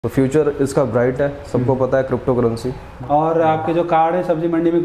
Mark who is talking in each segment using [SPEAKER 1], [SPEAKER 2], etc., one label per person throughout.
[SPEAKER 1] तो फ्यूचर इसका ब्राइट है, सबको पता है क्रिप्टो करेंसी।
[SPEAKER 2] और आपके जो कार्ड है सब्जी मंडी में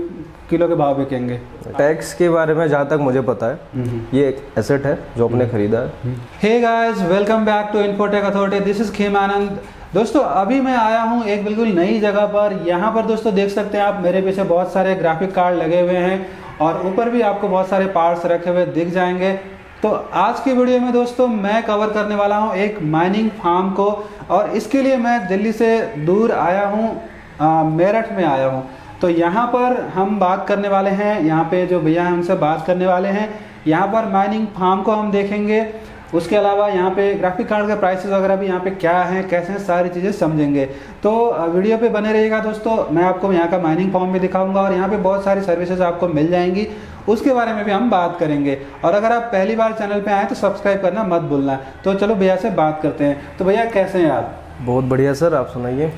[SPEAKER 2] किलो के भाव बिकेंगे।
[SPEAKER 1] टैक्स के बारे में जहाँ तक मुझे पता है ये एक एसेट है जो आपने खरीदा है।
[SPEAKER 2] Hey guys, welcome back to Infotech Authority. This is Khem Anand. दोस्तों अभी मैं आया हूँ एक बिल्कुल नई जगह पर। यहाँ पर दोस्तों देख सकते हैं आप, मेरे पीछे बहुत सारे ग्राफिक कार्ड लगे हुए हैं और ऊपर भी आपको बहुत सारे पार्ट्स रखे हुए दिख जाएंगे। तो आज की वीडियो में दोस्तों मैं कवर करने वाला हूँ एक माइनिंग फार्म को, और इसके लिए मैं दिल्ली से दूर आया हूँ, मेरठ में आया हूँ। तो यहाँ पर हम बात करने वाले हैं, यहाँ पे जो भैया हमसे बात करने वाले हैं, यहाँ पर माइनिंग फार्म को हम देखेंगे। उसके अलावा यहाँ पे ग्राफिक कार्ड के प्राइसेस वगैरह भी यहाँ पे क्या हैं, कैसे हैं, सारी चीज़ें समझेंगे। तो वीडियो पे बने रहिएगा दोस्तों। मैं आपको यहाँ का माइनिंग फार्म भी दिखाऊंगा और यहाँ पे बहुत सारी सर्विसेज आपको मिल जाएंगी, उसके बारे में भी हम बात करेंगे। और अगर आप पहली बार चैनल पे आए तो सब्सक्राइब करना मत भूलना। तो चलो भैया से बात करते हैं। तो भैया कैसे हैं आप?
[SPEAKER 1] बहुत बढ़िया सर, आप सुनाइए।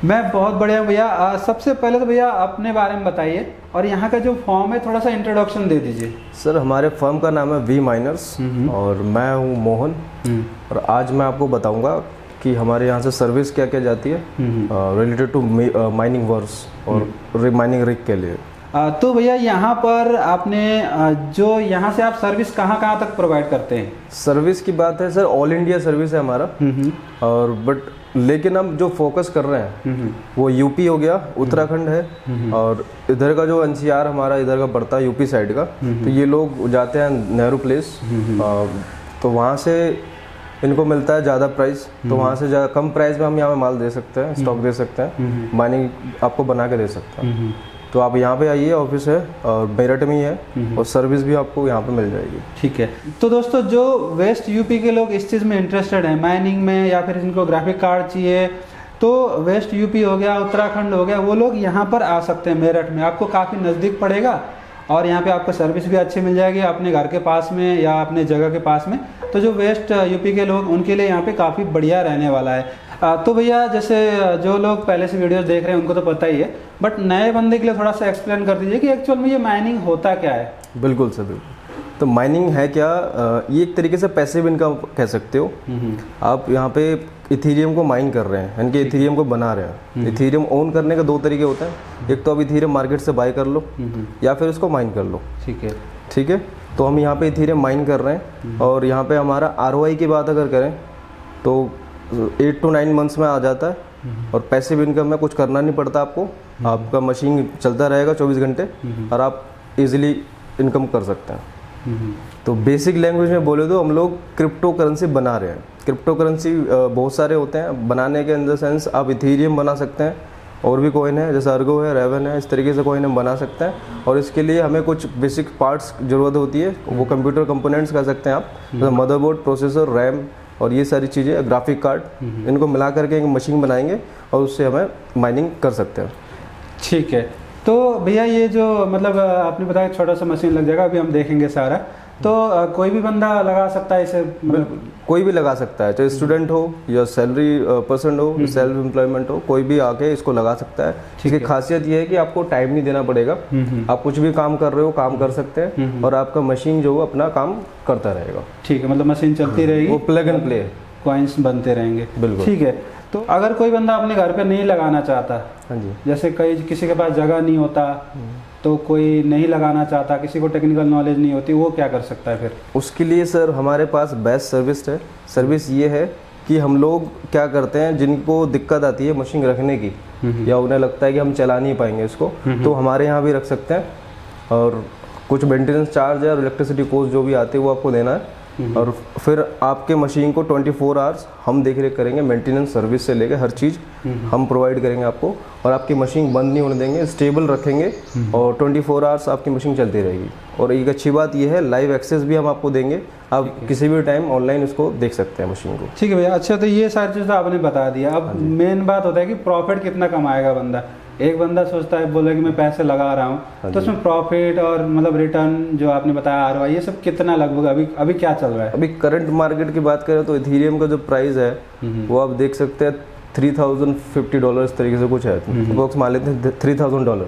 [SPEAKER 2] मैं बहुत बढ़िया भैया। सबसे पहले तो भैया अपने बारे में बताइए और यहाँ का जो फॉर्म है थोड़ा सा इंट्रोडक्शन दे दीजिए।
[SPEAKER 1] सर हमारे फर्म का नाम है वी माइनर्स और मैं हूँ मोहन। और आज मैं आपको बताऊंगा कि हमारे यहाँ से सर्विस क्या क्या जाती है रिलेटेड टू माइनिंग वर्क्स और माइनिंग रिग के लिए।
[SPEAKER 2] तो भैया यहाँ पर आपने जो यहाँ से आप सर्विस कहाँ कहाँ तक प्रोवाइड करते हैं?
[SPEAKER 1] सर्विस की बात है सर, ऑल इंडिया सर्विस है हमारा। और बट लेकिन हम जो फोकस कर रहे हैं वो यूपी हो गया, उत्तराखंड है, और इधर का जो एनसीआर हमारा इधर का पड़ता है यूपी साइड का। तो ये लोग जाते हैं नेहरू प्लेस, तो वहाँ से इनको मिलता है ज़्यादा प्राइस। तो वहाँ से ज़्यादा कम प्राइस में हम यहाँ पे माल दे सकते हैं, स्टॉक दे सकते हैं, माइनिंग आपको बना के दे सकते हैं। तो आप यहाँ पे आइए, ऑफिस है और मेरठ में ही है, और सर्विस भी आपको यहाँ पे मिल जाएगी।
[SPEAKER 2] ठीक है। तो दोस्तों जो वेस्ट यूपी के लोग इस चीज़ में इंटरेस्टेड हैं, माइनिंग में, या फिर इनको ग्राफिक कार्ड चाहिए, तो वेस्ट यूपी हो गया, उत्तराखंड हो गया, वो लोग यहाँ पर आ सकते हैं। मेरठ में आपको काफ़ी नज़दीक पड़ेगा और यहाँ पे आपको सर्विस भी अच्छी मिल जाएगी अपने घर के पास में या अपने जगह के पास में। तो जो वेस्ट यूपी के लोग, उनके लिए यहाँ पे काफ़ी बढ़िया रहने वाला है। तो भैया जैसे जो लोग पहले से वीडियोस देख रहे हैं उनको तो पता ही है, बट नए बंदे के लिए थोड़ा सा एक्सप्लेन कर दीजिए कि एक्चुअल में ये माइनिंग होता क्या है।
[SPEAKER 1] बिल्कुल सर, बिल्कुल। तो माइनिंग है क्या, ये एक तरीके से पैसिव इनकम कह सकते हो। आप यहाँ पे इथेरियम को माइन कर रहे हैं, यानी कि इथेरियम को बना रहे हैं। इथेरियम ओन करने का दो तरीके होते हैं, एक तो आप इथेरियम मार्केट से बाय कर लो या फिर उसको माइन कर लो।
[SPEAKER 2] ठीक है,
[SPEAKER 1] ठीक है। तो हम यहाँ पे इथेरियम माइन कर रहे हैं और यहाँ पे हमारा ROI की बात अगर करें तो 8 to 9 मंथ्स में आ जाता है। और पैसिव इनकम में कुछ करना नहीं पड़ता आपको, आपका मशीन चलता रहेगा 24 घंटे और आप इजीली इनकम कर सकते हैं। तो बेसिक लैंग्वेज में बोले तो हम लोग क्रिप्टो करेंसी बना रहे हैं। क्रिप्टो करेंसी बहुत सारे होते हैं बनाने के, इन द सेंस आप इथेरियम बना सकते हैं, और भी कॉइन है जैसे अर्गो है, रेवन है, इस तरीके से कॉइन हम बना सकते हैं। और इसके लिए हमें कुछ बेसिक पार्ट्स ज़रूरत होती है, वो कंप्यूटर कंपोनेंट्स कह सकते हैं आप, जैसे मदरबोर्ड, प्रोसेसर, रैम और ये सारी चीज़ें, ग्राफिक कार्ड, इनको मिला करके एक मशीन बनाएंगे और उससे हमें माइनिंग कर सकते हैं।
[SPEAKER 2] ठीक है। तो भैया ये जो मतलब आपने बताया छोटा सा मशीन लग जाएगा, अभी हम देखेंगे सारा। तो कोई भी बंदा लगा सकता है इसे?
[SPEAKER 1] कोई भी लगा सकता है, चाहे स्टूडेंट हो या सैलरी पर्सन हो, सेल्फ एम्प्लॉयमेंट हो, कोई भी आके इसको लगा सकता है। इसकी खासियत ये है कि आपको टाइम नहीं देना पड़ेगा, आप कुछ भी काम कर रहे हो काम कर सकते हैं और आपका मशीन जो अपना काम करता रहेगा।
[SPEAKER 2] ठीक है, मतलब मशीन चलती रहेगी,
[SPEAKER 1] वो प्लग एंड प्ले,
[SPEAKER 2] कॉइन्स बनते रहेंगे।
[SPEAKER 1] बिल्कुल।
[SPEAKER 2] ठीक है। तो अगर कोई बंदा अपने घर पे नहीं लगाना चाहता,
[SPEAKER 1] हाँ जी,
[SPEAKER 2] जैसे किसी के पास जगह नहीं होता, तो कोई नहीं लगाना चाहता, किसी को टेक्निकल नॉलेज नहीं होती, वो क्या कर सकता है फिर?
[SPEAKER 1] उसके लिए सर हमारे पास बेस्ट सर्विस है। सर्विस ये है कि हम लोग क्या करते हैं, जिनको दिक्कत आती है मशीन रखने की या उन्हें लगता है कि हम चला नहीं पाएंगे इसको, तो हमारे यहाँ भी रख सकते हैं। और कुछ मेंटेनेंस चार्ज है और इलेक्ट्रिसिटी कॉस्ट जो भी आती है वो आपको देना है। और फिर आपके मशीन को 24 आवर्स हम देख रेख करेंगे, मेंटेनेंस सर्विस से लेकर हर चीज़ हम प्रोवाइड करेंगे आपको। और आपकी मशीन बंद नहीं होने देंगे, स्टेबल रखेंगे और 24 आवर्स आपकी मशीन चलती रहेगी। और एक अच्छी बात यह है, लाइव एक्सेस भी हम आपको देंगे, आप किसी भी टाइम ऑनलाइन इसको देख सकते हैं मशीन को।
[SPEAKER 2] ठीक है भैया। अच्छा, तो ये सारी चीज़ तो आपने बता दिया। अब मेन बात होता है कि प्रॉफिट कितना कमाएगा बंदा। एक बंदा सोचता है, बोले कि मैं पैसे लगा रहा हूँ, तो उसमें प्रॉफिट और मतलब रिटर्न जो आपने बताया ROI, ये सब कितना लगभग अभी क्या चल रहा है?
[SPEAKER 1] अभी करंट मार्केट की बात करें तो इथेरियम का जो प्राइस है वो आप देख सकते हैं $3050 इस तरीके से कुछ है, बॉक्स मान लेते हैं $3000।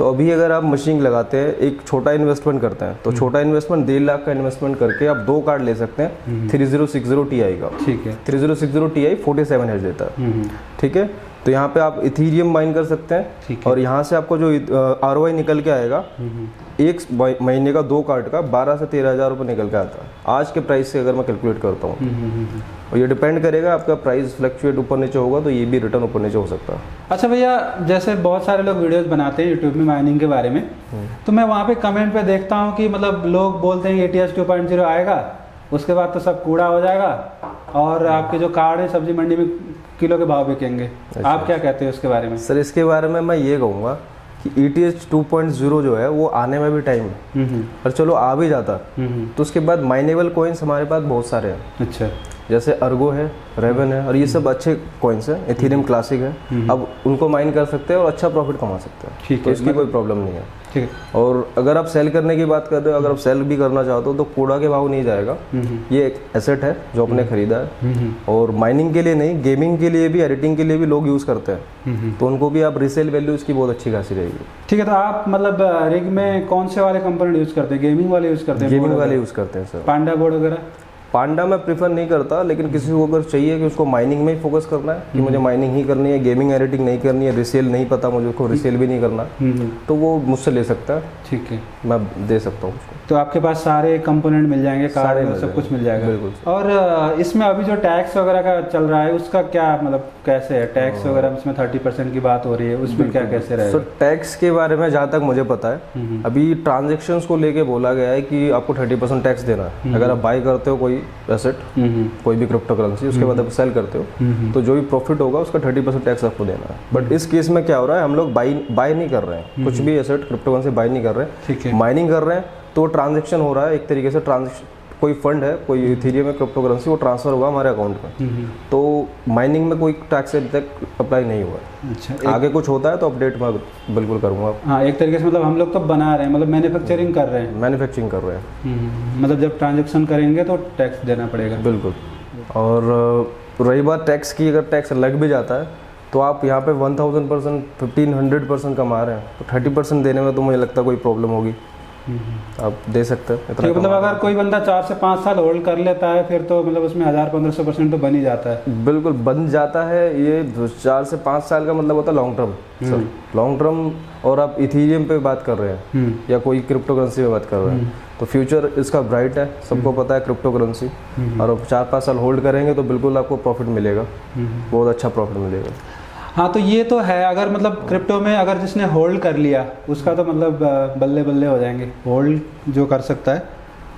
[SPEAKER 1] तो अभी अगर आप मशीन लगाते हैं, एक छोटा इन्वेस्टमेंट करते हैं, तो छोटा इन्वेस्टमेंट 1.5 लाख का इन्वेस्टमेंट करके आप 2 कार्ड ले सकते हैं 3060 Ti का।
[SPEAKER 2] ठीक है।
[SPEAKER 1] 3060 Ti 47 हर्ट्ज देता है। ठीक है, तो यहाँ पे आप इथीरियम माइन कर सकते हैं और यहाँ से आपको जो ROI निकल के आएगा एक महीने का 2 कार्ड का 12 से 13 हज़ार रुपये निकल के आता है आज के प्राइस से, अगर मैं कैलकुलेट करता हूँ। और ये डिपेंड करेगा, आपका प्राइस फ्लक्चुएट ऊपर नीचे होगा तो ये भी रिटर्न ऊपर नीचे हो सकता है।
[SPEAKER 2] अच्छा भैया, जैसे बहुत सारे लोग वीडियोस बनाते हैं यूट्यूब में माइनिंग के बारे में, तो मैं वहाँ पे कमेंट पे देखता हूँ कि मतलब लोग बोलते हैं ATS 2.0 आएगा, उसके बाद तो सब कूड़ा हो जाएगा और आपके जो कार्ड है सब्जी मंडी में किलो के भाव बिकेंगे। आप क्या कहते हैं उसके बारे में?
[SPEAKER 1] सर, इसके बारे में मैं ये कहूँगा कि ETS 2.0 जो है वो आने में भी टाइम है, और चलो आ भी जाता तो उसके बाद माइनेबल कॉइन्स हमारे पास बहुत सारे हैं। अच्छा, जैसे अर्गो है, रेवन है, और ये सब अच्छे कॉइन्स हैं। एथेरियम क्लासिक है, अब उनको माइन कर सकते हैं और अच्छा प्रॉफिट कमा सकते हैं। ठीक है, तो इसकी कोई प्रॉब्लम नहीं है। ठीक है। और अगर आप सेल करने की बात कर रहे हो, अगर आप सेल भी करना चाहते हो तो कूड़ा के भाव नहीं जाएगा। ये एक एसेट है जो आपने खरीदा है, और माइनिंग के लिए नहीं, गेमिंग के लिए भी, एडिटिंग के लिए भी लोग यूज़ करते हैं, तो उनको भी आप रीसेल वैल्यू इसकी बहुत अच्छी खासी रहेगी।
[SPEAKER 2] ठीक है, तो आप मतलब रिग में कौन से वाले कंपोनेंट यूज़ करते हैं? गेमिंग वाले यूज़ करते हैं?
[SPEAKER 1] गेमिंग वाले यूज़ करते हैं सर।
[SPEAKER 2] पांडा बोर्ड वगैरह?
[SPEAKER 1] पांडा मैं प्रीफर नहीं करता, लेकिन किसी को अगर चाहिए कि उसको माइनिंग में ही फोकस करना है, कि मुझे माइनिंग ही करनी है, गेमिंग एडिटिंग नहीं करनी है, रिसेल नहीं पता मुझे, उसको रिसेल भी नहीं करना, तो वो मुझसे ले सकता है। ठीक है, मैं दे सकता हूँ उसको।
[SPEAKER 2] तो आपके पास सारे कंपोनेंट मिल जाएंगे, कार्ड सब कुछ मिल जाएगा?
[SPEAKER 1] बिल्कुल।
[SPEAKER 2] और इसमें अभी जो टैक्स वगैरह का चल रहा है उसका क्या मतलब कैसे है? टैक्स वगैरह इसमें 30% की बात हो रही है, उसमें क्या कैसे रहेगा?
[SPEAKER 1] तो टैक्स के बारे में जहाँ तक मुझे पता है, अभी ट्रांजेक्शन्स को लेके बोला गया है कि आपको 30% टैक्स देना है। अगर आप बाई करते हो कोई एसेट, कोई भी क्रिप्टो करेंसी, उसके बाद आप सेल करते हो, तो जो भी प्रॉफिट होगा उसका 30% टैक्स आपको देना है। बट इस केस में क्या हो रहा है, हम लोग बाई नहीं कर रहे हैं, कुछ भी एसेट क्रिप्टो करेंसी बाई नहीं कर रहे हैं, माइनिंग कर रहे हैं, तो ट्रांजेक्शन हो रहा है एक तरीके से। कोई फंड है, कोई इथेरियम में क्रिप्टो करेंसी, वो ट्रांसफर हुआ हमारे अकाउंट में, तो माइनिंग में कोई टैक्स अभी तक अप्लाई नहीं हुआ है। अच्छा, आगे कुछ होता है तो अपडेट मैं बिल्कुल करूँगा।
[SPEAKER 2] हाँ, एक तरीके से मतलब हम लोग तो बना रहे हैं, मतलब मैन्युफैक्चरिंग कर रहे हैं।
[SPEAKER 1] मैन्युफैक्चरिंग कर रहे हैं,
[SPEAKER 2] मतलब जब ट्रांजेक्शन करेंगे तो टैक्स देना पड़ेगा।
[SPEAKER 1] बिल्कुल। और रही बात टैक्स की, अगर टैक्स लग भी जाता है तो आप यहाँ पे 1000%, 1500% कमा रहे हैं, तो 30% देने में तो मुझे लगता है कोई प्रॉब्लम होगी। आप दे सकते हैं इतना।
[SPEAKER 2] मतलब अगर कोई बंदा 4 से 5 साल होल्ड कर लेता है फिर तो मतलब उसमें 1000-1500% तो बन ही जाता है।
[SPEAKER 1] बिल्कुल बन जाता है। ये 4 से 5 साल का मतलब होता है long term sir, long term. और आप इथेरियम पे बात कर रहे हैं या कोई क्रिप्टो करेंसी पे बात कर रहे हैं, तो फ्यूचर इसका ब्राइट है, सबको पता है क्रिप्टो करेंसी। और अब 4-5 साल होल्ड करेंगे तो बिल्कुल आपको प्रॉफिट मिलेगा, बहुत अच्छा प्रॉफिट मिलेगा।
[SPEAKER 2] हाँ, तो ये तो है। अगर मतलब क्रिप्टो में अगर जिसने होल्ड कर लिया उसका तो मतलब बल्ले बल्ले हो जाएंगे। होल्ड जो कर सकता है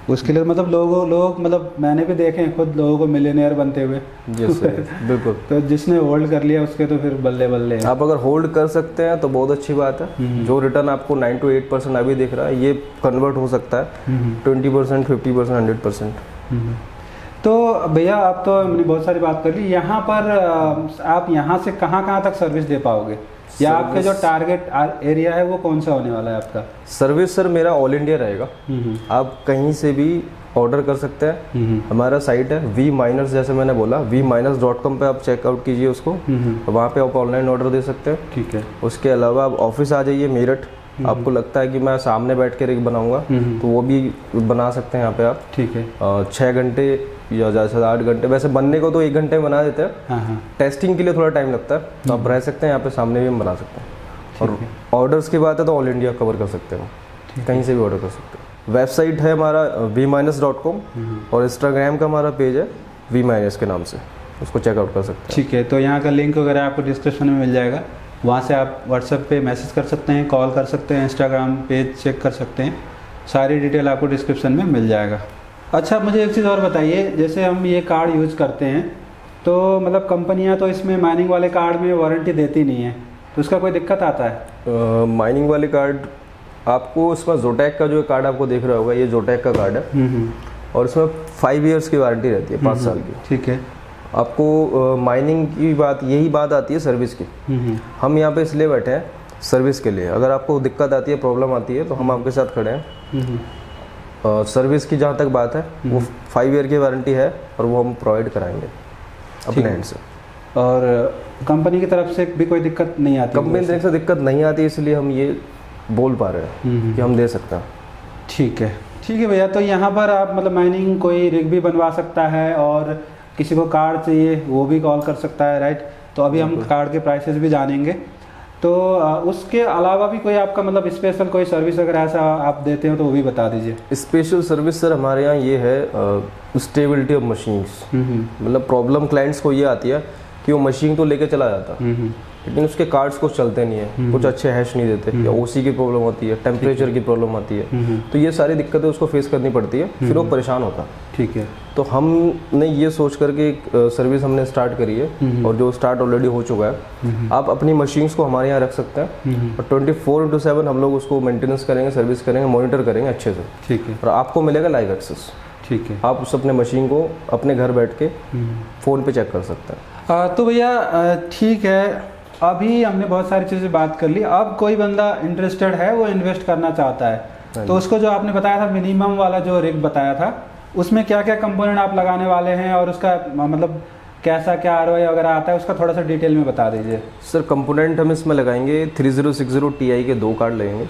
[SPEAKER 2] उसके लिए मतलब लोग मतलब मैंने भी देखे हैं खुद लोगों को मिलियनेयर बनते हुए।
[SPEAKER 1] बिल्कुल।
[SPEAKER 2] तो जिसने होल्ड कर लिया उसके तो फिर बल्ले बल्ले हैं।
[SPEAKER 1] आप अगर होल्ड कर सकते हैं तो बहुत अच्छी बात है। जो रिटर्न आपको 9 to 8% अभी दिख रहा है, ये कन्वर्ट हो सकता है 20%, 50%, 100%।
[SPEAKER 2] तो भैया आप तो हमने बहुत सारी बात कर ली। यहाँ पर आप यहाँ से कहाँ तक सर्विस दे पाओगे, या आपके जो टारगेट एरिया है वो कौन सा होने वाला है आपका?
[SPEAKER 1] सर्विस सर मेरा ऑल इंडिया रहेगा। आप कहीं से भी ऑर्डर कर सकते हैं। हमारा साइट है V-, जैसे मैंने बोला v-.com पे आप चेकआउट कीजिए उसको, वहाँ पे आप ऑनलाइन ऑर्डर दे सकते हैं। ठीक है। उसके अलावा आप ऑफिस आ जाइए मेरठ। आपको लगता है कि मैं सामने बैठ के रिग बनाऊंगा तो वो भी बना सकते हैं यहाँ पे आप। ठीक है। 6 घंटे या ज़्यादा से 8 घंटे, वैसे बनने को तो 1 घंटे में बना देते हैं। टेस्टिंग के लिए थोड़ा टाइम लगता है, तो आप रह सकते हैं यहाँ पे, सामने भी हम बना सकते हैं। और ऑर्डर्स की बात है तो ऑल इंडिया कवर कर सकते हैं, कहीं से भी ऑर्डर कर सकते हैं। वेबसाइट है हमारा v-.com और इंस्टाग्राम का हमारा पेज है v- के नाम से, उसको चेकआउट कर सकते हैं।
[SPEAKER 2] ठीक है, तो यहाँ का लिंक वगैरह आपको डिस्क्रिप्शन में मिल जाएगा, वहाँ से आप व्हाट्सएप पे मैसेज कर सकते हैं, कॉल कर सकते हैं, इंस्टाग्राम पेज चेक कर सकते हैं। सारी डिटेल आपको डिस्क्रिप्शन में मिल जाएगा। अच्छा, मुझे एक चीज़ और बताइए, जैसे हम ये कार्ड यूज़ करते हैं तो मतलब कंपनियां तो इसमें माइनिंग वाले कार्ड में वारंटी देती नहीं है, तो उसका कोई दिक्कत आता है?
[SPEAKER 1] माइनिंग वाले कार्ड आपको, इसमें जोटैक का जो कार्ड आपको देख रहा होगा, ये जोटैक का कार्ड है और इसमें 5 ईयर्स की वारंटी रहती है, 5 साल की।
[SPEAKER 2] ठीक है।
[SPEAKER 1] आपको माइनिंग की बात, यही बात आती है सर्विस की। हम यहाँ पे इसलिए बैठे हैं सर्विस के लिए। अगर आपको दिक्कत आती है, प्रॉब्लम आती है, तो हम आपके साथ खड़े हैं। सर्विस की जहाँ तक बात है, वो 5 ईयर की वारंटी है और वो हम प्रोवाइड कराएंगे अपने एंड से।
[SPEAKER 2] और कंपनी की तरफ से भी कोई दिक्कत नहीं आती?
[SPEAKER 1] कंपनी की तरफ से दिक्कत नहीं आती, इसलिए हम ये बोल पा रहे हैं कि हम दे सकते हैं।
[SPEAKER 2] ठीक है भैया। तो यहाँ पर आप मतलब माइनिंग कोई रिग भी बनवा सकता है और किसी को कार्ड चाहिए वो भी कॉल कर सकता है, राइट? तो अभी हम कार्ड के प्राइसेस भी जानेंगे। तो उसके अलावा भी कोई आपका मतलब स्पेशल कोई सर्विस अगर ऐसा आप देते हो तो वो भी बता दीजिए।
[SPEAKER 1] स्पेशल सर्विस सर हमारे यहाँ ये है स्टेबिलिटी ऑफ मशीन्स। मतलब प्रॉब्लम क्लाइंट्स को ये आती है कि वो मशीन तो लेके चला जाता लेकिन उसके कार्ड्स कुछ चलते नहीं है, कुछ अच्छे हैश नहीं देते, या ओसी की प्रॉब्लम होती है, टेम्परेचर की प्रॉब्लम आती है, तो ये सारी दिक्कतें उसको फेस करनी पड़ती है, फिर वो परेशान होता है।
[SPEAKER 2] ठीक है।
[SPEAKER 1] तो हमने ये सोच करके एक सर्विस हमने स्टार्ट करी है और जो स्टार्ट ऑलरेडी हो चुका है। आप अपनी मशीन्स को हमारे यहाँ रख सकते हैं और 24/7 हम लोग उसको मेंटेनेंस करेंगे, सर्विस करेंगे, मॉनिटर करेंगे अच्छे से।
[SPEAKER 2] ठीक है।
[SPEAKER 1] और आपको मिलेगा लाइव एक्सेस।
[SPEAKER 2] ठीक है।
[SPEAKER 1] आप उस अपने मशीन को अपने घर बैठ के फ़ोन पे चेक कर सकते हैं।
[SPEAKER 2] तो भैया ठीक है, अभी हमने बहुत सारी चीज़ें बात कर ली। अब कोई बंदा इंटरेस्टेड है, वो इन्वेस्ट करना चाहता है, तो उसको जो आपने बताया था मिनिमम वाला जो रिग बताया था, उसमें क्या क्या कंपोनेंट आप लगाने वाले हैं और उसका मतलब कैसा क्या ROI वगैरह आता है, उसका थोड़ा सा डिटेल में बता दीजिए।
[SPEAKER 1] सर कंपोनेंट हम इसमें लगाएंगे 3060 Ti के 2 कार्ड लगेंगे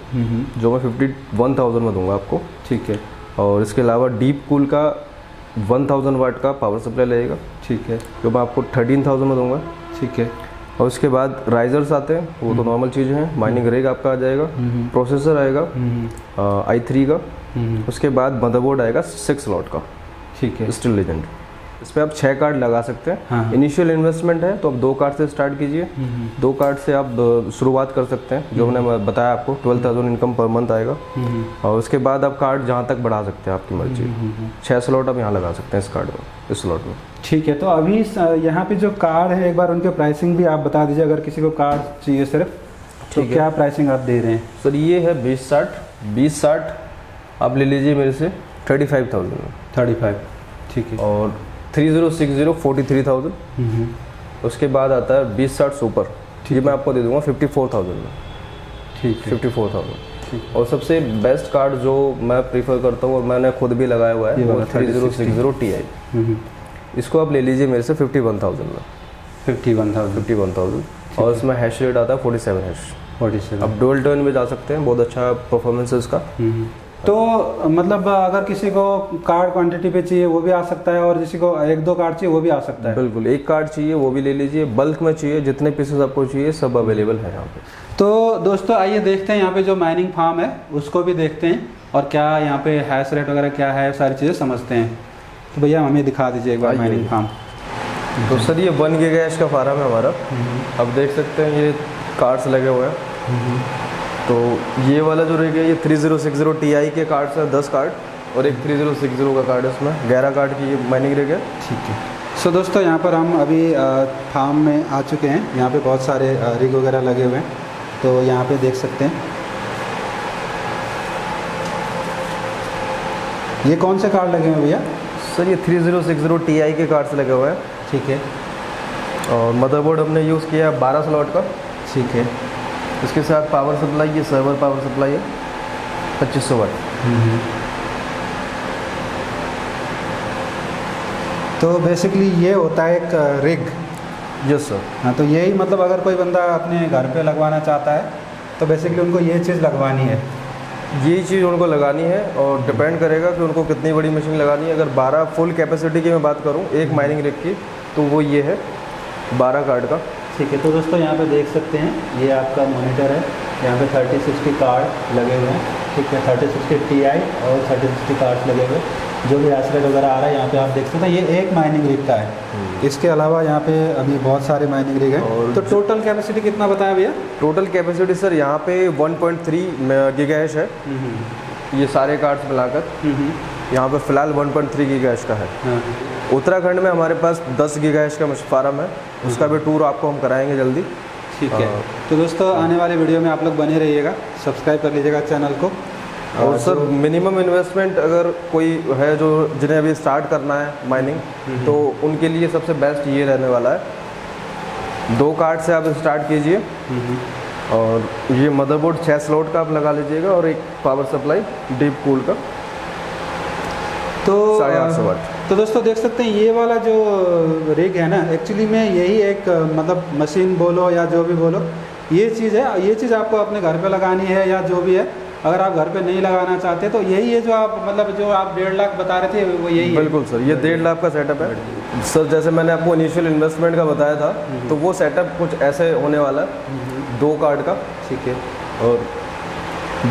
[SPEAKER 1] जो मैं 51,000 में दूंगा आपको।
[SPEAKER 2] ठीक है।
[SPEAKER 1] और इसके अलावा डीप कूल का 1000 वाट का पावर सप्लाई लगेगा।
[SPEAKER 2] ठीक है।
[SPEAKER 1] जो मैं आपको 13,000 में दूंगा।
[SPEAKER 2] ठीक है।
[SPEAKER 1] और उसके बाद राइजर्स आते हैं, वो तो नॉर्मल चीज़ें हैं। माइनिंग रेग आपका आ जाएगा, प्रोसेसर आएगा i3 का, उसके बाद मदरबोर्ड आएगा 6 स्लॉट का।
[SPEAKER 2] ठीक है।
[SPEAKER 1] Steel legend. इस पर आप 6 कार्ड लगा सकते हैं।
[SPEAKER 2] हाँ।
[SPEAKER 1] इनिशियल इन्वेस्टमेंट है तो आप 2 कार्ड से स्टार्ट कीजिए। 2 कार्ड से आप शुरुआत कर सकते हैं, जो मैंने बताया आपको 12,000 इनकम पर मंथ आएगा। और उसके बाद आप कार्ड जहाँ तक बढ़ा सकते हैं, आपकी मर्जी। 6 स्लॉट आप यहाँ लगा सकते हैं इस कार्ड में, इस स्लॉट में।
[SPEAKER 2] ठीक है। तो अभी यहाँ पे जो कार्ड है एक बार उनके प्राइसिंग भी आप बता दीजिए, अगर किसी को कार्ड चाहिए सिर्फ तो क्या प्राइसिंग आप दे रहे हैं?
[SPEAKER 1] सर ये है 2060 आप ले लीजिए मेरे से 35,000 में।
[SPEAKER 2] 35। ठीक है।
[SPEAKER 1] और 3060 43,000। उसके बाद आता है 2060 सुपर, ये मैं आपको दे दूंगा 54,000 में।
[SPEAKER 2] ठीक है।
[SPEAKER 1] 54,000। और सबसे बेस्ट कार्ड जो मैं प्रीफर करता हूँ और मैंने खुद भी लगाया हुआ है वो 3060 Ti। इसको आप ले लीजिए मेरे से 51,000 में।
[SPEAKER 2] 51,000।
[SPEAKER 1] और इसमें हैश रेट आता है 47 हैश।
[SPEAKER 2] 47।
[SPEAKER 1] आप डुअल टर्न में जा सकते हैं, बहुत अच्छा परफॉर्मेंस है इसका।
[SPEAKER 2] तो मतलब अगर किसी को कार्ड क्वांटिटी पे चाहिए वो भी आ सकता है, और किसी को 1-2 कार्ड चाहिए वो भी आ सकता है।
[SPEAKER 1] बिल्कुल, 1 कार्ड चाहिए वो भी ले लीजिए, बल्क में चाहिए जितने पीसेस आपको चाहिए सब अवेलेबल है यहाँ पे।
[SPEAKER 2] तो दोस्तों आइए देखते हैं यहाँ पे जो माइनिंग फार्म है उसको भी देखते हैं, और क्या यहाँ पे हैश रेट वगैरह क्या है सारी चीज़ें समझते हैं। तो भैया हमें दिखा दीजिए एक बार माइनिंग फार्म।
[SPEAKER 1] तो सर ये 1 गीगाहैश का फार्म है हमारा। अब देख सकते हैं ये कार्ड्स लगे हुए हैं। तो ये वाला जो रहेगा ये 3060 Ti के कार्ड्स हैं, 10 कार्ड, और एक 3060 का कार्ड है, उसमें 11 कार्ड की ये माइनिंग रहेगा।
[SPEAKER 2] ठीक है। सो दोस्तों यहाँ पर हम अभी फार्म में आ चुके हैं। यहाँ पे बहुत सारे रिग वगैरह लगे हुए हैं, तो यहाँ पे देख सकते हैं। ये कौन से कार्ड लगे हुए हैं भैया?
[SPEAKER 1] सर ये 3060 Ti के कार्ड्स लगे हुए हैं।
[SPEAKER 2] ठीक है।
[SPEAKER 1] और मदरबोर्ड हमने यूज़ किया है 12 स्लॉट का।
[SPEAKER 2] ठीक है।
[SPEAKER 1] इसके साथ पावर सप्लाई, ये सर्वर पावर सप्लाई है 2500 वाट।
[SPEAKER 2] तो बेसिकली ये होता है एक रिग।
[SPEAKER 1] Yes sir.
[SPEAKER 2] हाँ, तो यही मतलब अगर कोई बंदा अपने घर पे लगवाना चाहता है तो बेसिकली उनको ये चीज़ लगवानी है,
[SPEAKER 1] यही चीज़ उनको लगानी है, और डिपेंड करेगा कि उनको कितनी बड़ी मशीन लगानी है। अगर 12 फुल कैपेसिटी की मैं बात करूँ एक माइनिंग रिग की, तो वो ये है 12 कार्ड का।
[SPEAKER 2] ठीक है। तो दोस्तों यहाँ पे देख सकते हैं ये आपका मॉनिटर है, यहाँ पे 3060 कार्ड लगे हुए हैं। ठीक है, 3060 Ti और 3060 कार्ड्स लगे हुए हैं। जो भी हैश रेट वगैरह आ रहा है यहाँ पे आप देख सकते हैं। ये एक माइनिंग रिग का है। इसके अलावा यहाँ पे अभी बहुत सारे माइनिंग रिग हैं।
[SPEAKER 1] और
[SPEAKER 2] तो टोटल कैपेसिटी कितना बताया भैया?
[SPEAKER 1] टोटल कैपेसिटी सर यहाँ पे 1.3 गीगाहैश है, ये सारे कार्ड्स मिलाकर। यहाँ पे फ़िलहाल 1.3 गीगाहैश का है। उत्तराखंड में हमारे पास 10 गीगाहैश का फार्म है, उसका भी टूर आपको हम कराएंगे जल्दी।
[SPEAKER 2] ठीक है। तो दोस्तों आने वाले वीडियो में आप लोग बने रहिएगा, सब्सक्राइब कर लीजिएगा चैनल को।
[SPEAKER 1] और सर मिनिमम इन्वेस्टमेंट अगर कोई है जो जिन्हें अभी स्टार्ट करना है माइनिंग, तो उनके लिए सबसे बेस्ट ये रहने वाला है। 2 कार्ड से आप स्टार्ट कीजिए, और ये मदरबोर्ड 6 स्लॉट का आप लगा लीजिएगा, और एक पावर सप्लाई डीप कूल का
[SPEAKER 2] तो
[SPEAKER 1] 850 वाट।
[SPEAKER 2] तो दोस्तों देख सकते हैं ये वाला जो रिग है ना, एक्चुअली में यही एक मतलब मशीन बोलो या जो भी बोलो, ये चीज़ है, ये चीज़ आपको अपने घर पे लगानी है या जो भी है। अगर आप घर पे नहीं लगाना चाहते तो यही है जो आप मतलब जो आप 1.5 लाख बता रहे थे वो यही है।
[SPEAKER 1] बिल्कुल सर, ये 1.5 लाख का सेटअप है सर। जैसे मैंने आपको इनिशियल इन्वेस्टमेंट का बताया था, तो वो सेटअप कुछ ऐसे होने वाला है, 2 कार्ड का,
[SPEAKER 2] ठीक है।
[SPEAKER 1] और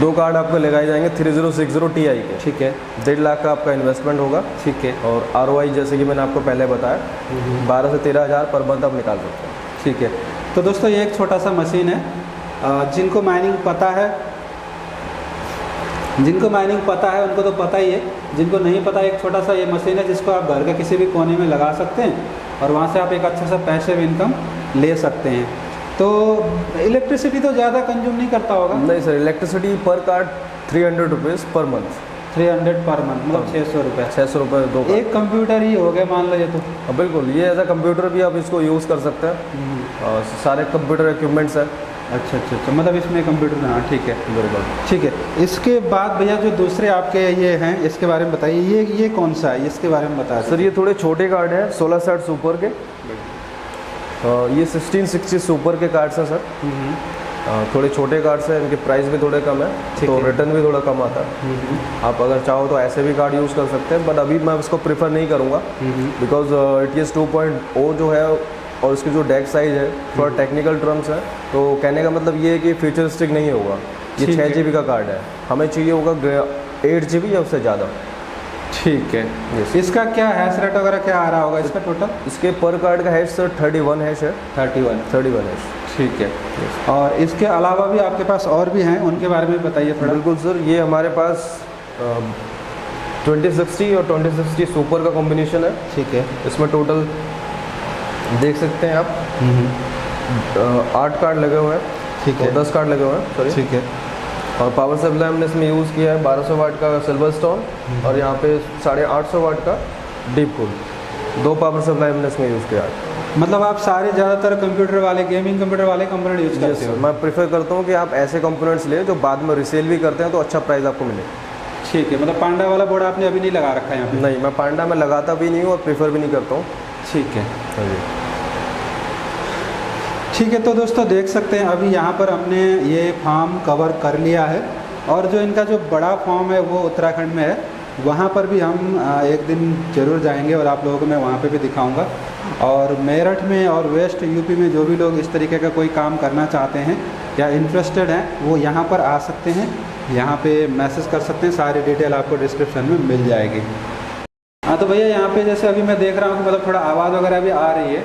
[SPEAKER 1] 2 कार्ड आपको लगाए जाएंगे 3060 Ti के,
[SPEAKER 2] ठीक है।
[SPEAKER 1] 1.5 लाख का आपका इन्वेस्टमेंट होगा,
[SPEAKER 2] ठीक है।
[SPEAKER 1] और ROI जैसे कि मैंने आपको पहले बताया 12 से 13 हज़ार पर मंथ आप निकाल सकते हैं।
[SPEAKER 2] ठीक है। तो दोस्तों ये एक छोटा सा मशीन है, जिनको माइनिंग पता है, जिनको माइनिंग पता है उनको तो पता ही है, जिनको नहीं पता, एक छोटा सा ये मशीन है जिसको आप घर के किसी भी कोने में लगा सकते हैं और वहाँ से आप एक अच्छा सा पैसिव इनकम ले सकते हैं। तो इलेक्ट्रिसिटी तो ज़्यादा कंज्यूम नहीं करता होगा?
[SPEAKER 1] नहीं सर, इलेक्ट्रिसिटी पर card 300 rupees per month.
[SPEAKER 2] 300 per month मतलब 600 रुपये।
[SPEAKER 1] 600 रुपये 2 कार्ड।
[SPEAKER 2] एक कंप्यूटर ही हो गया मान लो ये तो।
[SPEAKER 1] बिल्कुल, ये एज अ कंप्यूटर भी आप इसको यूज़ कर सकते हैं, और सारे कंप्यूटर इक्विपमेंट्स हैं।
[SPEAKER 2] अच्छा अच्छा अच्छा, मतलब इसमें कंप्यूटर, हाँ ठीक है।
[SPEAKER 1] बिल्कुल
[SPEAKER 2] ठीक है। इसके बाद भैया जो दूसरे आपके ये हैं इसके बारे में बताइए, ये कौन सा है, इसके बारे में बता
[SPEAKER 1] सर। ये थोड़े छोटे कार्ड हैं, 1660 सुपर के, ये 1660 सुपर के कार्ड्स हैं सर। थोड़े छोटे कार्ड्स हैं, इनके प्राइस भी थोड़े कम है, तो रिटर्न भी थोड़ा कम आता है। आप अगर चाहो तो ऐसे भी कार्ड यूज़ कर सकते हैं, बट अभी मैं इसको प्रेफर नहीं करूँगा, बिकॉज ETS 2.0 जो है और इसकी जो डेक साइज है थोड़ा टेक्निकल टर्म्स है, तो कहने का मतलब ये है कि फ्यूचरिस्टिक नहीं होगा। ये 6 GB का कार्ड है, हमें चाहिए होगा 8 GB या उससे ज़्यादा।
[SPEAKER 2] ठीक है। इसका क्या हैश रेट वगैरह क्या आ रहा होगा इसका टोटल?
[SPEAKER 1] इसके पर कार्ड का हैश सर 31 हैश है। 31 हैश।
[SPEAKER 2] ठीक है। और इसके अलावा भी आपके पास और भी हैं, उनके बारे में बताइए थोड़ा।
[SPEAKER 1] बिल्कुल सर, ये हमारे पास 2060 और 2060 सुपर का कॉम्बिनेशन है।
[SPEAKER 2] ठीक है।
[SPEAKER 1] इसमें टोटल देख सकते हैं आप 8 कार्ड लगे हुए हैं।
[SPEAKER 2] ठीक है।
[SPEAKER 1] 10 कार्ड लगे हुए हैं, सॉरी।
[SPEAKER 2] ठीक है।
[SPEAKER 1] और पावर सप्लाई हमने इसमें यूज़ किया है 1200 वाट का सिल्वर स्टोन, और यहाँ पे 850 वाट का डीप कूल। 2 पावर सप्लाई हमने इसमें यूज़ किया है।
[SPEAKER 2] मतलब आप सारे ज़्यादातर कंप्यूटर वाले, गेमिंग कंप्यूटर वाले कंपोनेंट यूज़ करते हो?
[SPEAKER 1] मैं प्रेफर करता हूँ कि आप ऐसे कंपोनेंट्स लें जो बाद में रिसेल भी करते हैं तो अच्छा प्राइस आपको मिले।
[SPEAKER 2] ठीक है। मतलब पांडा वाला बोर्ड आपने अभी नहीं लगा रखा है यहाँ पे?
[SPEAKER 1] नहीं, मैं पांडा में लगाता भी नहीं हूँ और प्रेफर भी नहीं करता हूँ।
[SPEAKER 2] ठीक है।
[SPEAKER 1] हाँ जी।
[SPEAKER 2] ठीक है। तो दोस्तों देख सकते हैं अभी यहाँ पर हमने ये फार्म कवर कर लिया है, और जो इनका जो बड़ा फार्म है वो उत्तराखंड में है, वहाँ पर भी हम एक दिन ज़रूर जाएंगे और आप लोगों को मैं वहाँ पे भी दिखाऊंगा। और मेरठ में और वेस्ट यूपी में जो भी लोग इस तरीके का कोई काम करना चाहते हैं या इंटरेस्टेड हैं वो यहाँ पर आ सकते हैं, यहाँ पे मैसेज कर सकते हैं, सारी डिटेल आपको डिस्क्रिप्शन में मिल जाएगी। हाँ तो भैया यहाँ पे जैसे अभी मैं देख रहा हूँ कि मतलब थोड़ा आवाज़ वगैरह भी आ रही है,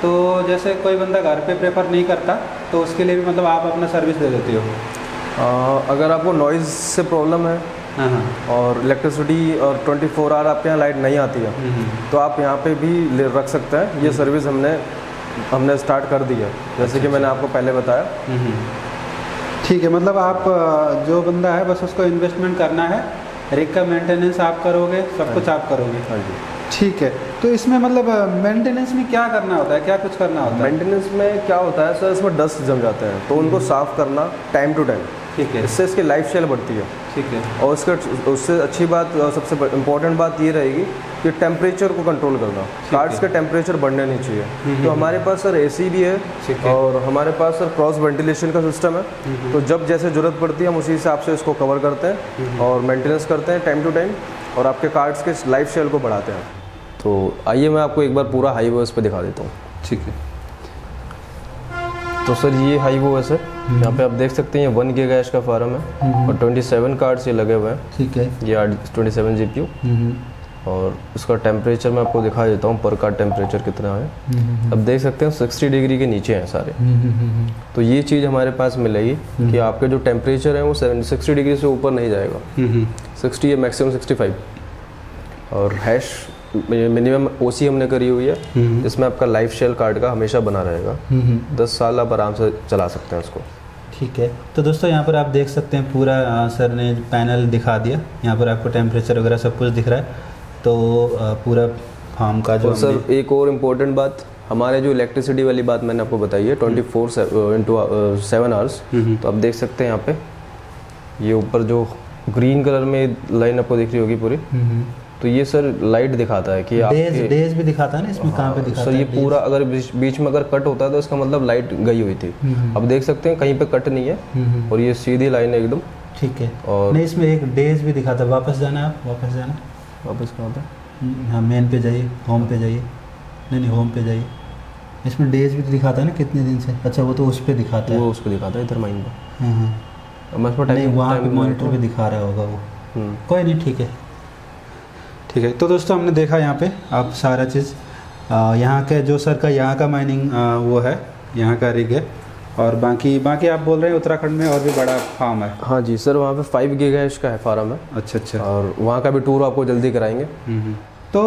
[SPEAKER 2] तो जैसे कोई बंदा घर पे प्रेफर नहीं करता तो उसके लिए भी मतलब आप अपना सर्विस दे देती हो?
[SPEAKER 1] अगर आपको नॉइज़ से प्रॉब्लम है,
[SPEAKER 2] हाँ,
[SPEAKER 1] और इलेक्ट्रिसिटी और 24 आवर आपके यहाँ लाइट नहीं आती है, तो आप यहाँ पे भी रख सकते हैं। ये सर्विस हमने स्टार्ट कर दी है, जैसे कि मैंने आपको पहले बताया।
[SPEAKER 2] ठीक है। मतलब आप जो बंदा है बस उसको इन्वेस्टमेंट करना है, रिग का मेंटेनेंस आप करोगे, सब कुछ आप करोगे?
[SPEAKER 1] हाँ जी।
[SPEAKER 2] ठीक है। तो इसमें मतलब मेंटेनेंस में क्या करना होता है, क्या कुछ करना होता है?
[SPEAKER 1] मेंटेनेंस में क्या होता है सर, इसमें डस्ट जम जाते हैं तो उनको साफ़ करना टाइम टू टाइम।
[SPEAKER 2] ठीक है।
[SPEAKER 1] इससे इसकी लाइफ स्टाइल बढ़ती है।
[SPEAKER 2] ठीक है।
[SPEAKER 1] और उससे अच्छी बात, सबसे इम्पोर्टेंट बात ये रहेगी कि टेम्परेचर को कंट्रोल करना। कार्ड्स के टेम्परेचर बढ़ने नहीं चाहिए। तो हमारे पास सर AC भी है, और हमारे पास सर क्रॉस वेंटिलेशन का सिस्टम है। तो जब जैसे ज़रूरत पड़ती है हम उसी हिसाब से इसको कवर करते हैं और मेंटेनेंस करते हैं टाइम टू टाइम, और आपके कार्ड्स के लाइफ स्टाइल को बढ़ाते हैं। तो आइए मैं आपको एक बार पूरा हाईवे पे दिखा देता हूँ।
[SPEAKER 2] ठीक है।
[SPEAKER 1] तो सर ये हाईवे है सर, यहाँ पे आप देख सकते हैं ये 1 गीगाहर्ट्ज का फार्म है, और 27 कार्ड्स ये लगे हुए हैं।
[SPEAKER 2] ठीक है।
[SPEAKER 1] ये 27 GPU, और उसका टेम्परेचर मैं आपको दिखा देता हूँ, पर कार्ड टेम्परेचर कितना है। अब देख सकते हैं 60 डिग्री के नीचे हैं सारे। तो ये चीज़ हमारे पास मिलेगी कि आपके जो टेम्परेचर है वो 60 डिग्री से ऊपर नहीं जाएगा। 60 या मैक्सिमम 65। और हैश मिनिमम OC हमने करी हुई है, जिसमें आपका लाइफ स्टाइल कार्ड का हमेशा बना रहेगा। 10 साल आप आराम से चला सकते हैं उसको।
[SPEAKER 2] ठीक है। तो दोस्तों यहाँ पर आप देख सकते हैं पूरा सर ने पैनल दिखा दिया, यहाँ पर आपको टेम्परेचर वगैरह सब कुछ दिख रहा है। तो पूरा फार्म का जो
[SPEAKER 1] सर एक और इम्पोर्टेंट बात, हमारे जो इलेक्ट्रिसिटी वाली बात मैंने आपको बताई है 24/7 आवर्स। तो आप देख सकते हैं यहाँ पे ये ऊपर जो ग्रीन कलर में लाइन आपको दिख रही होगी पूरी, तो ये सर लाइट दिखाता है कि आपके
[SPEAKER 2] डेज भी दिखाता है ना इसमें, कहाँ पे दिखाता
[SPEAKER 1] सर
[SPEAKER 2] है?
[SPEAKER 1] ये पूरा अगर बीच में अगर कट होता है तो इसका मतलब लाइट गई हुई थी। अब देख सकते हैं कहीं पे कट नहीं है और ये सीधी लाइन है एकदम।
[SPEAKER 2] ठीक है।
[SPEAKER 1] और
[SPEAKER 2] नहीं इसमें एक डेज भी दिखाता है। वापस जाना है, आप वापस जाना,
[SPEAKER 1] वापस कहाँ पे?
[SPEAKER 2] हाँ मेन पे जाइए, होम पे जाइए। नहीं होम पे जाइए। इसमें डेज भी दिखाता है ना कितने दिन से। अच्छा वो तो उस पे दिखाता है,
[SPEAKER 1] वो उस पर दिखाता है इधर माइन पे।
[SPEAKER 2] हाँ
[SPEAKER 1] मैं इसमें
[SPEAKER 2] नहीं
[SPEAKER 1] टाइम
[SPEAKER 2] वहाँ पे मॉनिटर पे दिखा रहा होगा वो। कोई नहीं, ठीक है ठीक है। तो दोस्तों हमने देखा यहाँ पे आप सारा चीज़ यहाँ के जो सर का यहाँ का माइनिंग वो है, यहाँ का रिग है। और बाकी आप बोल रहे हैं उत्तराखंड में और भी बड़ा फार्म है?
[SPEAKER 1] हाँ जी सर, वहाँ पे 5 गीगाहर्ट्ज़ का है फार्म है।
[SPEAKER 2] अच्छा।
[SPEAKER 1] और वहाँ का भी टूर आपको जल्दी कराएंगे।
[SPEAKER 2] तो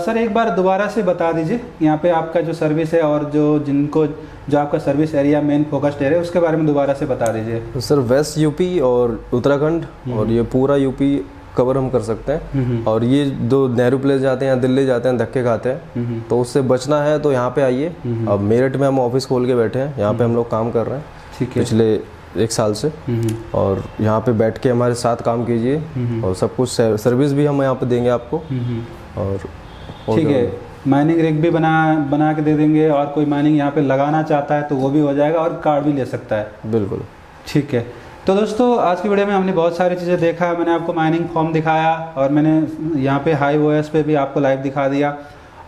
[SPEAKER 2] सर एक बार दोबारा से बता दीजिए यहाँ पे आपका जो सर्विस है और जो आपका service area main focused area उसके बारे में दोबारा से बता दीजिए।
[SPEAKER 1] तो सर वेस्ट यूपी और उत्तराखंड और ये पूरा यूपी कवर हम कर सकते हैं। और ये जो नेहरू प्लेस जाते हैं या दिल्ली जाते हैं धक्के खाते हैं, तो उससे बचना है तो यहाँ पे आइए। अब मेरठ में हम ऑफिस खोल के बैठे हैं, यहाँ पे हम लोग काम कर रहे हैं
[SPEAKER 2] ठीक है
[SPEAKER 1] पिछले 1 साल से। और यहाँ पे बैठ के हमारे साथ काम कीजिए और सब कुछ सर्विस भी हम यहाँ पे देंगे आपको। और
[SPEAKER 2] ठीक है, माइनिंग रिग भी बना के दे देंगे और कोई माइनिंग यहाँ पे लगाना चाहता है तो वो भी हो जाएगा और कार्ड भी ले सकता है।
[SPEAKER 1] बिल्कुल
[SPEAKER 2] ठीक है। तो दोस्तों आज की वीडियो में हमने बहुत सारी चीज़ें देखा। मैंने आपको माइनिंग फॉर्म दिखाया और मैंने यहाँ पे हाई ओएस पे भी आपको लाइव दिखा दिया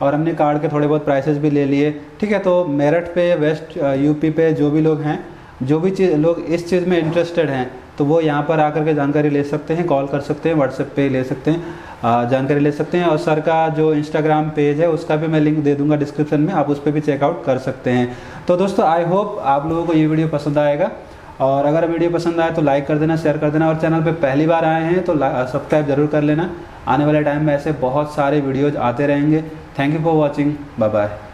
[SPEAKER 2] और हमने कार्ड के थोड़े बहुत प्राइसेस भी ले लिए। ठीक है, तो मेरठ पे वेस्ट यूपी पे जो भी लोग हैं, जो भी लोग इस चीज़ में इंटरेस्टेड हैं तो वो यहाँ पर आकर के जानकारी ले सकते हैं, कॉल कर सकते हैं, व्हाट्सएप पे ले सकते हैं, जानकारी ले सकते हैं। और सर का जो इंस्टाग्राम पेज है उसका भी मैं लिंक दे दूंगा डिस्क्रिप्शन में, आप उस पर भी चेकआउट कर सकते हैं। तो दोस्तों आई होप आप लोगों को ये वीडियो पसंद आएगा और अगर वीडियो पसंद आए तो लाइक कर देना, शेयर कर देना और चैनल पे पहली बार आए हैं तो सब्सक्राइब जरूर कर लेना। आने वाले टाइम में ऐसे बहुत सारे वीडियोज आते रहेंगे। Thank you for watching, bye bye.